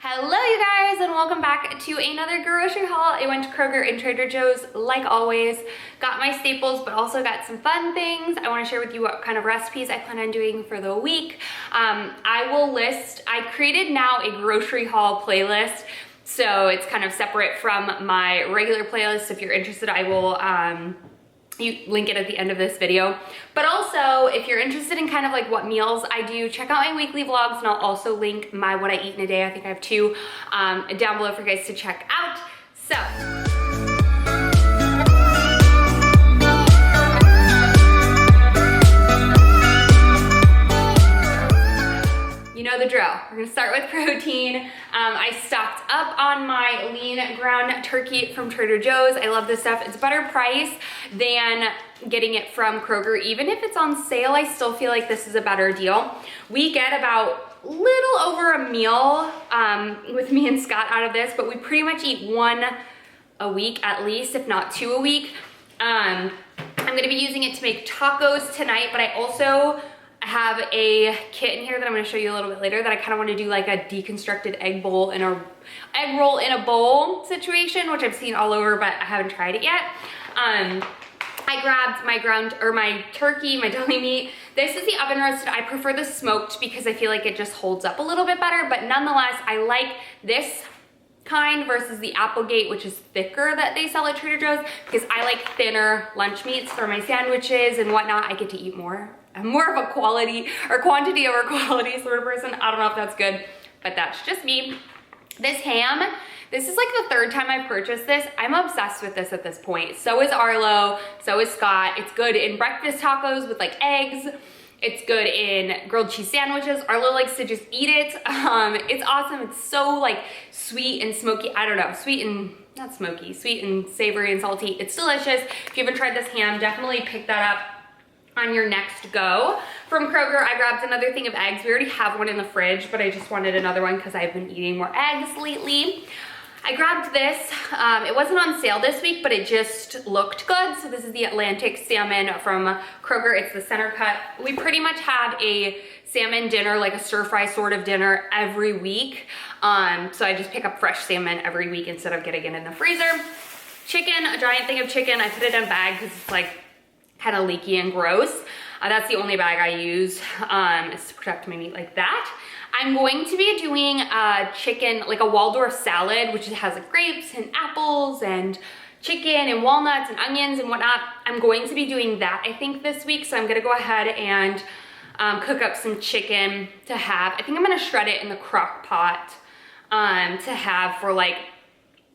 Hello you guys, and welcome back to another grocery haul. I went to Kroger and Trader Joe's like always. Got my staples, but also got some fun things. I want to share with you what kind of recipes I plan on doing for the week. I created now a grocery haul playlist, so it's kind of separate from my regular playlist. If you're interested, I will link it at the end of this video. But also, if you're interested in kind of like what meals I do, check out my weekly vlogs, and I'll also link my what I eat in a day. I think I have two down below for you guys to check out. So you know the drill. We're gonna start with protein. I stocked up on my lean ground turkey from Trader Joe's. I love this stuff. It's better price than getting it from Kroger. Even if it's on sale, I still feel like this is a better deal. We get about a little over a meal with me and Scott out of this, but we pretty much eat one a week at least, if not two a week. I'm gonna be using it to make tacos tonight, but I also have a kit in here that I'm going to show you a little bit later that I kind of want to do like a deconstructed egg roll in a bowl situation, which I've seen all over, but I haven't tried it yet. I grabbed my turkey, my deli meat. This is the oven roasted. I prefer the smoked because I feel like it just holds up a little bit better, but nonetheless, I like this kind versus the Applegate, which is thicker, that they sell at Trader Joe's, because I like thinner lunch meats for my sandwiches and whatnot. I get to eat more. I'm more of a quality or quantity over quality sort of person. I don't know if that's good, but that's just me. This ham, this is like the third time I've purchased this. I'm obsessed with this at this point. So is Arlo, so is Scott. It's good in breakfast tacos with like eggs. It's good in grilled cheese sandwiches. Arlo likes to just eat it. It's awesome. It's so like sweet and smoky. I don't know, sweet and savory and salty. It's delicious. If you haven't tried this ham, definitely pick that up on your next go. From Kroger, I grabbed another thing of eggs. We already have one in the fridge, but I just wanted another one because I've been eating more eggs lately. I grabbed this. It wasn't on sale this week, but it just looked good. So this is the Atlantic salmon from Kroger. It's the center cut. We pretty much have a salmon dinner, like a stir fry sort of dinner every week. So I just pick up fresh salmon every week instead of getting it in the freezer. Chicken, a giant thing of chicken. I put it in a bag because it's like kind of leaky and gross. That's the only bag I use is to protect my meat like that. I'm going to be doing a chicken, like a Waldorf salad, which has like grapes and apples and chicken and walnuts and onions and whatnot. I'm going to be doing that, I think, this week. So I'm gonna go ahead and cook up some chicken to have. I think I'm gonna shred it in the crock pot to have for like,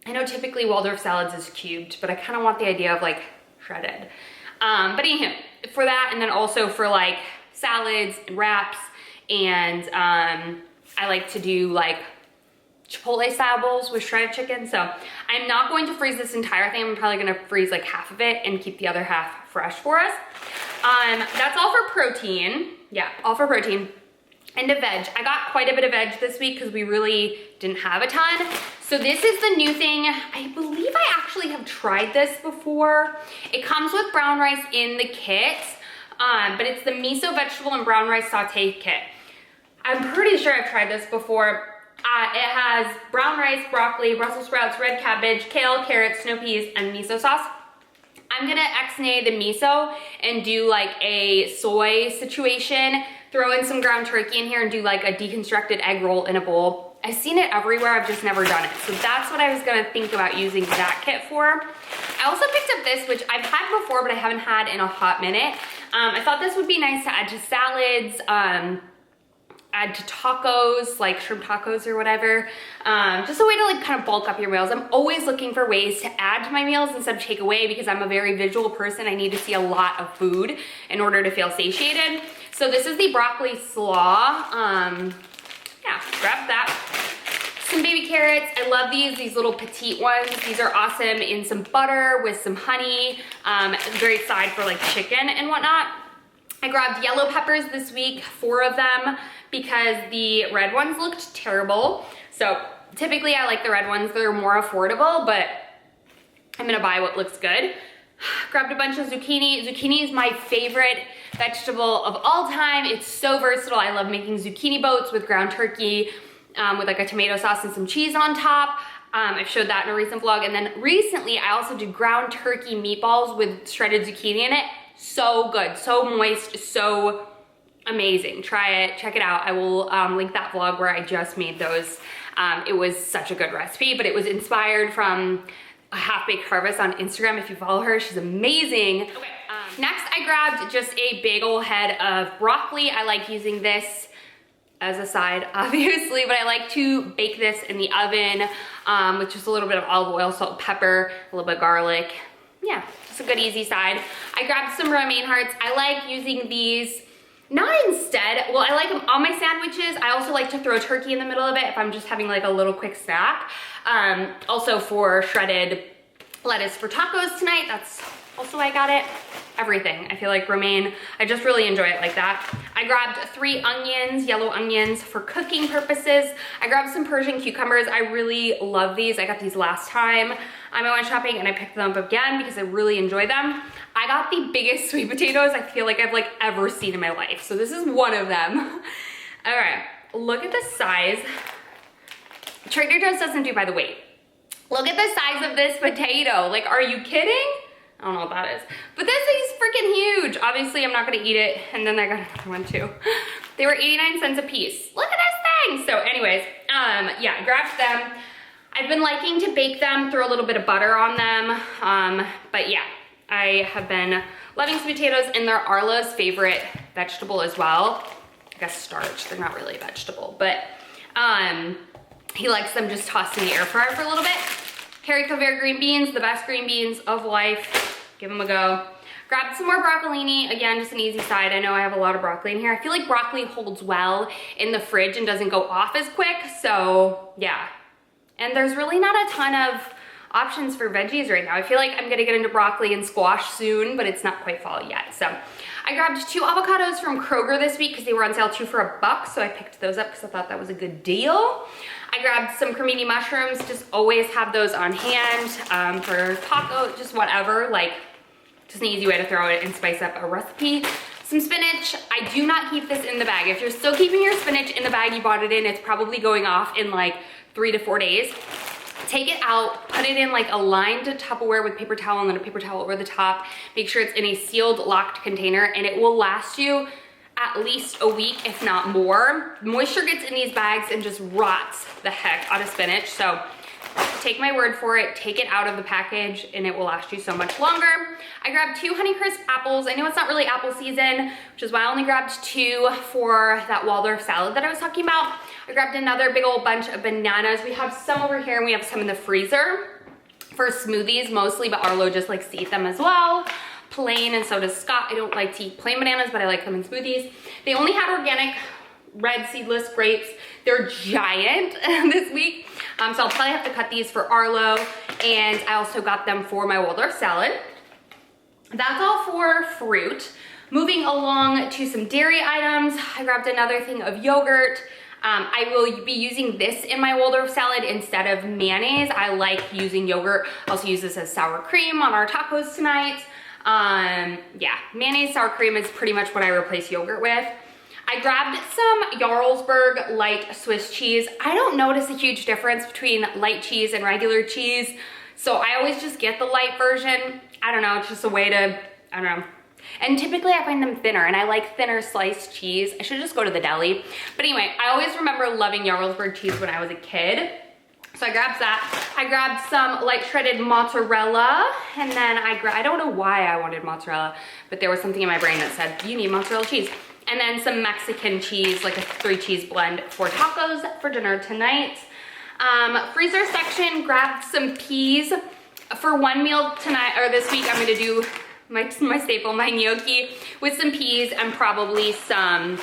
I know typically Waldorf salads is cubed, but I kind of want the idea of like shredded. But anywho, for that, and then also for like salads and wraps, and I like to do like Chipotle style bowls with shredded chicken. So I'm not going to freeze this entire thing. I'm probably gonna freeze like half of it and keep the other half fresh for us. That's all for protein. Yeah, all for protein. And a veg. I got quite a bit of veg this week because we really didn't have a ton. So this is the new thing. I believe I actually have tried this before. It comes with brown rice in the kit, but it's the miso vegetable and brown rice saute kit. I'm pretty sure I've tried this before. It has brown rice, broccoli, Brussels sprouts, red cabbage, kale, carrots, snow peas, and miso sauce. I'm gonna ex-nay the miso and do like a soy situation, throw in some ground turkey in here and do like a deconstructed egg roll in a bowl. I've seen it everywhere, I've just never done it. So that's what I was gonna think about using that kit for. I also picked up this, which I've had before, but I haven't had in a hot minute. I thought this would be nice to add to salads, add to tacos, like shrimp tacos or whatever. Just a way to like kind of bulk up your meals. I'm always looking for ways to add to my meals instead of take away because I'm a very visual person. I need to see a lot of food in order to feel satiated. So this is the broccoli slaw. Yeah, grab that. Some baby carrots. I love these little petite ones. These are awesome in some butter with some honey. Great side for like chicken and whatnot. I grabbed yellow peppers this week, 4 of them, because the red ones looked terrible. So typically I like the red ones, they're more affordable, but I'm gonna buy what looks good. Grabbed a bunch of zucchini. Zucchini is my favorite vegetable of all time. It's so versatile. I love making zucchini boats with ground turkey with like a tomato sauce and some cheese on top. I've showed that in a recent vlog. And then recently I also did ground turkey meatballs with shredded zucchini in it. So good, so moist, so amazing. Try it, check it out. I will link that vlog where I just made those. It was such a good recipe, but it was inspired from Halfbakedharvest on Instagram. If you follow her, she's amazing. Okay, next I grabbed just a big ol' head of broccoli. I like using this as a side, obviously, but I like to bake this in the oven with just a little bit of olive oil, salt, pepper, a little bit of garlic. Yeah, it's a good easy side. I grabbed some Romaine Hearts. I like using these, not instead, well, I like them on my sandwiches. I also like to throw turkey in the middle of it if I'm just having like a little quick snack. Also for shredded lettuce for tacos tonight. That's also why I got it. Everything. I feel like romaine, I just really enjoy it like that. I grabbed 3 onions, yellow onions for cooking purposes. I grabbed some Persian cucumbers. I really love these. I got these last time I went shopping and I picked them up again because I really enjoy them. I got the biggest sweet potatoes I feel like I've like ever seen in my life. So this is one of them. All right, look at the size. Trader Joe's doesn't do by the weight. Look at the size of this potato. Like, are you kidding? I don't know what that is. But this is freaking huge. Obviously, I'm not gonna eat it. And then I got another one too. They were 89 cents a piece. Look at this thing. So anyways, yeah, I grabbed them. I've been liking to bake them, throw a little bit of butter on them. But yeah, I have been loving sweet potatoes, and they're Arlo's favorite vegetable as well. I guess starch, they're not really a vegetable, but he likes them just tossed in the air fryer for a little bit. Haricot Vert green beans, the best green beans of life. Give them a go. Grabbed some more broccolini. Again, just an easy side. I know I have a lot of broccoli in here. I feel like broccoli holds well in the fridge and doesn't go off as quick. So yeah. And there's really not a ton of options for veggies right now. I feel like I'm gonna get into broccoli and squash soon, but it's not quite fall yet. So I grabbed 2 avocados from Kroger this week because they were on sale 2 for $1. So I picked those up because I thought that was a good deal. I grabbed some cremini mushrooms, just always have those on hand for taco, just whatever, like just an easy way to throw it and spice up a recipe. Some spinach. I do not keep this in the bag. If you're still keeping your spinach in the bag you bought it in, it's probably going off in like 3 to 4 days. Take it out, put it in like a lined Tupperware with paper towel and then a paper towel over the top. Make sure it's in a sealed, locked container, and it will last you at least a week, if not more. Moisture gets in these bags and just rots the heck out of spinach. So take my word for it, take it out of the package and it will last you so much longer. I grabbed 2 Honeycrisp apples. I know it's not really apple season, which is why I only grabbed 2 for that Waldorf salad that I was talking about. I grabbed another big old bunch of bananas. We have some over here and we have some in the freezer for smoothies mostly, but Arlo just likes to eat them as well. Plain, and so does Scott. I don't like to eat plain bananas, but I like them in smoothies. They only had organic red seedless grapes. They're giant this week. So I'll probably have to cut these for Arlo. And I also got them for my Waldorf salad. That's all for fruit. Moving along to some dairy items. I grabbed another thing of yogurt. I will be using this in my Waldorf salad instead of mayonnaise. I like using yogurt. I also use this as sour cream on our tacos tonight. Yeah, mayonnaise, sour cream is pretty much what I replace yogurt with. I grabbed some Yarlsberg light Swiss cheese. I don't notice a huge difference between light cheese and regular cheese, so I always just get the light version. I don't know, it's just a way to, I don't know. And typically I find them thinner, and I like thinner sliced cheese. I should just go to the deli. But anyway, I always remember loving Yarlsberg cheese when I was a kid. So I grabbed that. I grabbed some light shredded mozzarella, and then I don't know why I wanted mozzarella, but there was something in my brain that said, you need mozzarella cheese. And then some Mexican cheese, like a 3 cheese blend for tacos for dinner tonight. Freezer section, grabbed some peas. For one meal tonight, or this week, I'm gonna do my staple, my gnocchi with some peas and probably some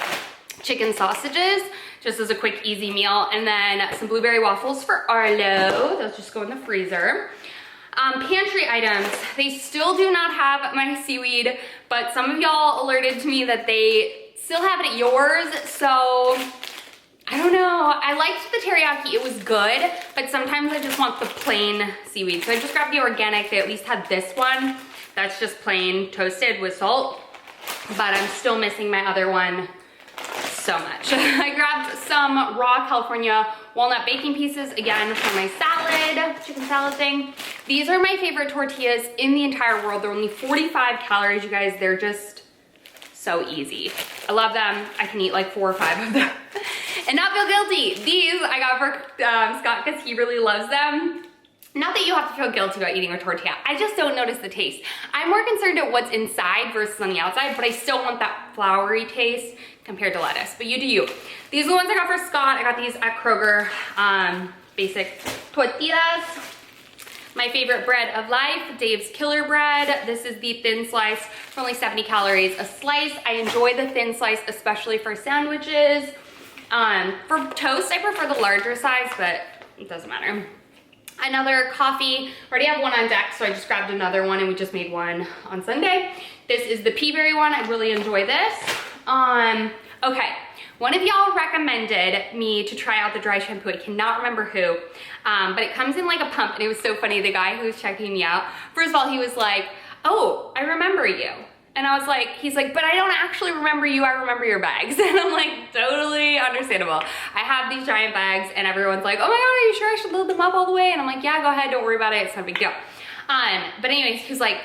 chicken sausages, just as a quick, easy meal. And then some blueberry waffles for Arlo. Those just go in the freezer. Pantry items. They still do not have my seaweed, but some of y'all alerted to me that they still have it at yours. So I don't know. I liked the teriyaki. It was good, but sometimes I just want the plain seaweed. So I just grabbed the organic. They at least had this one. That's just plain toasted with salt, but I'm still missing my other one. so much. I grabbed some raw California walnut baking pieces, again, for my salad, chicken salad thing. These are my favorite tortillas in the entire world. They're only 45 calories, you guys. They're just so easy. I love them. I can eat like 4 or 5 of them and not feel guilty. These I got for Scott because he really loves them. Not that you have to feel guilty about eating a tortilla. I just don't notice the taste. I'm more concerned at what's inside versus on the outside, but I still want that floury taste compared to lettuce, but you do you. These are the ones I got for Scott. I got these at Kroger, basic tortillas. My favorite bread of life, Dave's Killer Bread. This is the thin slice for only 70 calories a slice. I enjoy the thin slice, especially for sandwiches. For toast, I prefer the larger size, but it doesn't matter. Another coffee, already have one on deck, so I just grabbed another one and we just made one on Sunday. This is the pea berry one. I really enjoy this. Okay, one of y'all recommended me to try out the dry shampoo. I cannot remember who, but it comes in like a pump, and it was so funny. The guy who was checking me out, first of all, he was like, oh, I remember you. And I was like, he's like, but I don't actually remember you, I remember your bags. And I'm like, totally understandable. I have these giant bags and everyone's like, oh my God, are you sure I should load them up all the way? And I'm like, yeah, go ahead, don't worry about it, it's no big deal. But anyways, he was like,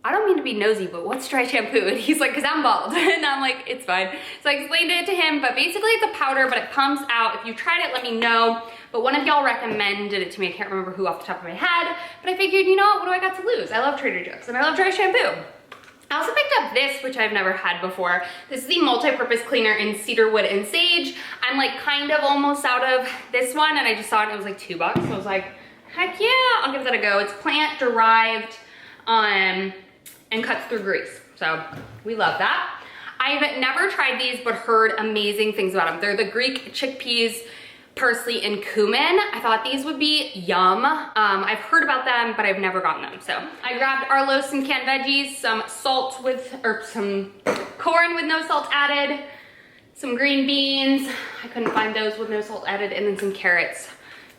I don't mean to be nosy, but what's dry shampoo? And he's like, cause I'm bald. And I'm like, it's fine. So I explained it to him, but basically it's a powder, but it pumps out. If you tried it, let me know. But one of y'all recommended it to me. I can't remember who off the top of my head, but I figured, you know what do I got to lose? I love Trader Joe's and I love dry shampoo. I also picked up this, which I've never had before. This is the multi-purpose cleaner in cedarwood and sage. I'm like kind of almost out of this one, and I just saw it and it was like $2. So I was like, heck yeah, I'll give that a go. It's plant derived and cuts through grease. So we love that. I've never tried these, but heard amazing things about them. They're the Greek chickpeas, parsley, and cumin. I thought these would be yum. I've heard about them, but I've never gotten them. So I grabbed Arlos and canned veggies, some salt with, or some corn with no salt added, some green beans. I couldn't find those with no salt added, and then some carrots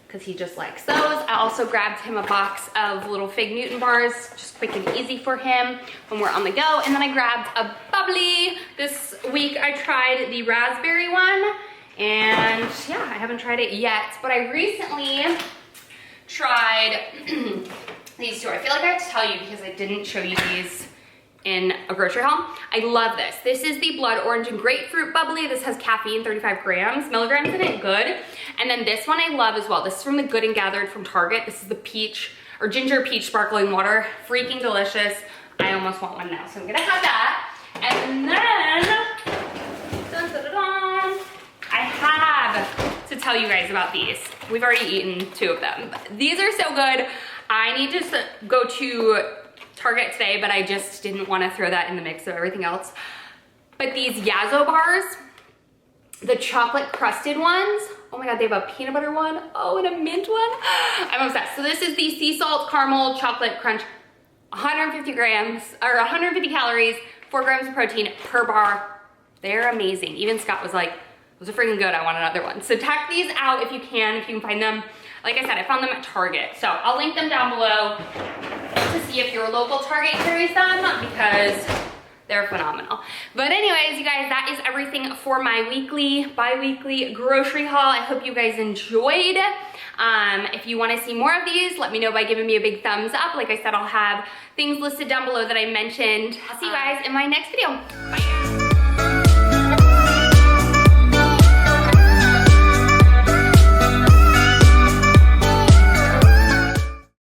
because he just likes those. I also grabbed him a box of little Fig Newton bars, just quick and easy for him when we're on the go. And then I grabbed a bubbly. This week I tried the raspberry one. And yeah, I haven't tried it yet, but I recently tried these two. I feel like I have to tell you because I didn't show you these in a grocery haul. I love this. This is the blood orange and grapefruit bubbly. This has caffeine, 35 milligrams in it, good. And then this one I love as well. This is from the Good and Gathered from Target. This is the peach or ginger peach sparkling water, freaking delicious. I almost want one now, so I'm gonna have that. And then, dun, dun, dun, dun, I have to tell you guys about these. We've already eaten 2 of them. These are so good. I need to go to Target today, but I just didn't want to throw that in the mix of everything else. But these Yazo bars, the chocolate crusted ones, oh my God, they have a peanut butter one, oh, and a mint one. I'm obsessed. So this is the sea salt caramel chocolate crunch, 150 grams, or 150 calories, 4 grams of protein per bar. They're amazing. Even Scott was like, those are freaking good, I want another one. So check these out if you can find them. Like I said, I found them at Target. So I'll link them down below to see if your local Target carries them because they're phenomenal. But anyways, you guys, that is everything for my weekly, bi-weekly grocery haul. I hope you guys enjoyed. If you want to see more of these, let me know by giving me a big thumbs up. Like I said, I'll have things listed down below that I mentioned. I'll see you guys in my next video. Bye.